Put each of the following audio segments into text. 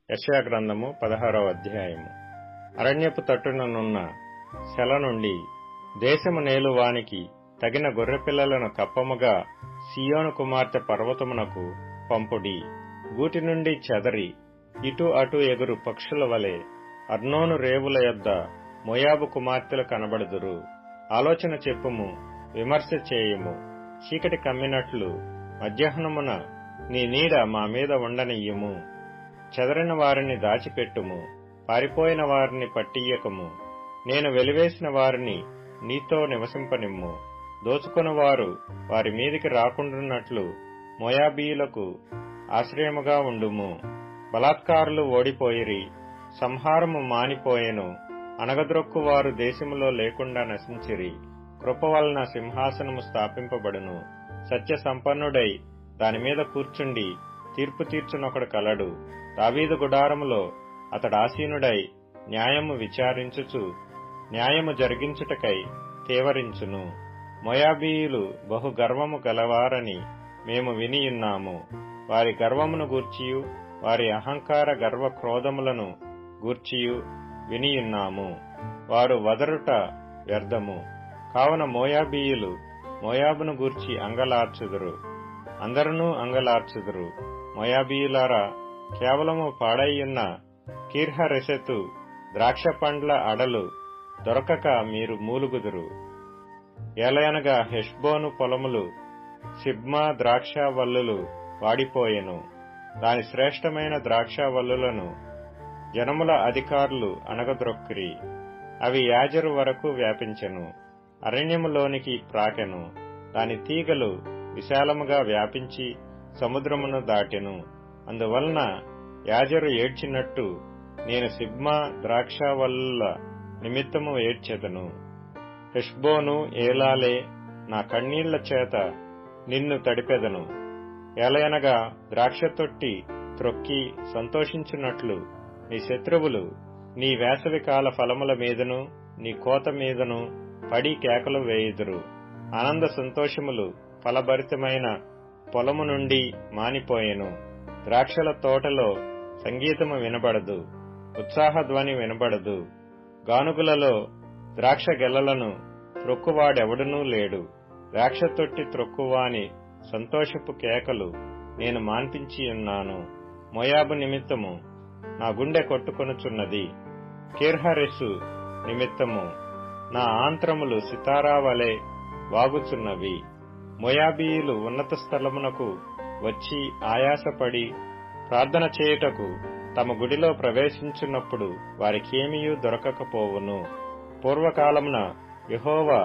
యెషయా గ్రంథము 16వ అధ్యాయము. అరణ్యపు తట్టుననున్న సెల నుండి దేశము నేలువానికి తగిన గొర్రెపిల్లలను కప్పముగా సీయోను కుమార్తె పర్వతమునకు పంపుడి. గూటి నుండి చెదరి ఇటు అటు ఎగురు పక్షుల వలె అర్నోను రేవుల యొద్ద మోయాబు కుమార్తెలు కనబడుదురు. ఆలోచన చెప్పుము, విమర్శ చేయుము. చీకటి కమ్మినట్లు మధ్యాహ్నమున నీ నీడ మా మీద ఉండనియ్యుము. చెదరిన వారిని దాచిపెట్టుము, పారిపోయిన వారిని పట్టియ్యకము. నేను వెలివేసిన వారిని నీతో నివసింపనిమ్ము. దోచుకొనువారు వారి మీదికి రాకుండున్నట్లు మోయాబీయులకు ఆశ్రయముగా ఉండుము. బలాత్కారులు ఓడిపోయిరి, సంహారము మానిపోయెను. అణగద్రొక్కువారు దేశములో లేకుండా నశించిరి. కృప వలన సింహాసనము స్థాపింపబడును. సత్య సంపన్నుడై దానిమీద కూర్చుండి తీర్పు తీర్చునొకడు కలడు. దావీదు గుడారములో అతడు ఆసీనుడై న్యాయము విచారించుచు న్యాయము జరిగించుటకై తేవరించును. మోయాబీయులు బహు గర్వము గలవారని మేము వినియున్నాము. వారి గర్వమును గూర్చియు వారి అహంకార గర్వ క్రోధములను గూర్చియు వినియున్నాము. వారు వదరుట వ్యర్థము. కావున మోయాబీయులు మోయాబును గూర్చి అంగలార్చుదురు, అందరూ అంగలార్చుదురు. మోయాబీయులారా, కేవలము పాడైయున్న కీర్హరెషెతు ద్రాక్ష పండ్ల అడలు దొరకక మీరు మూలుగుదురు. ఏలయనగా హెష్బోను పొలములు, సిబ్మా ద్రాక్ష వల్లులు వాడిపోయెను. దాని శ్రేష్టమైన ద్రాక్ష వల్లులను జనముల అధికారులు అణగద్రొక్కిరి. అవి యాజరు వరకు వ్యాపించెను, అరణ్యములోనికి ప్రాకెను. దాని తీగలు విశాలముగా వ్యాపించి సముద్రమును దాటెను. అందువలన యాజరు ఏడ్చినట్టు నేను సిబ్మా ద్రాక్షవల్లుల నిమిత్తము ఏడ్చెదను. హెష్బోను, ఏలాలే, నా కన్నీళ్ల చేత నిన్ను తడిపెదను. ఏలయనగా ద్రాక్ష తొట్టి త్రొక్కి సంతోషించున్నట్లు నీ శత్రువులు నీ వేసవికాల ఫలముల మీదను నీ కోత మీదను పడి కేకలు వేయుదురు. ఆనంద సంతోషములు ఫలభరితమైన పొలము నుండి మానిపోయెను. ద్రాక్షల తోటలో సంగీతము వినబడదు, ఉత్సాహధ్వని వినబడదు. గానుగులలో ద్రాక్ష గెలలను త్రొక్కువాడెవడునూ లేడు. ద్రాక్ష తొట్టి త్రొక్కువాని సంతోషపు కేకలు నేను మాన్పించియున్నాను. మోయాబు నిమిత్తము నా గుండె కొట్టుకొనుచున్నది. కీర్హరెసు నిమిత్తము నా ఆంత్రములు సితారా వలె వాగుచున్నవి. మోయాబీయులు ఉన్నత స్థలమునకు వచ్చి ఆయాసపడి ప్రార్థన చేయుటకు తమ గుడిలో ప్రవేశించున్నప్పుడు వారికేమీయూ దొరకకపోవును. పూర్వకాలమున యెహోవా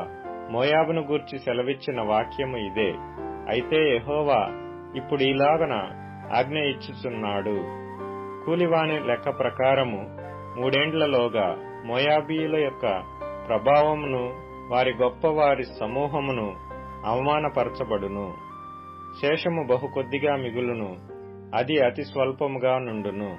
మోయాబును గూర్చి సెలవిచ్చిన వాక్యము ఇదే. అయితే యెహోవా ఇప్పుడు ఇలాగన ఆజ్ఞ ఇచ్చుచున్నాడు. కూలివాని లెక్క ప్రకారము 3 ఏండ్లలోగా మోయాబీయుల యొక్క ప్రభావమును వారి గొప్పవారి సమూహమును అవమానపరచబడును. శేషము బహు కొద్దిగా మిగులును, అది అతి స్వల్పముగా నుండును.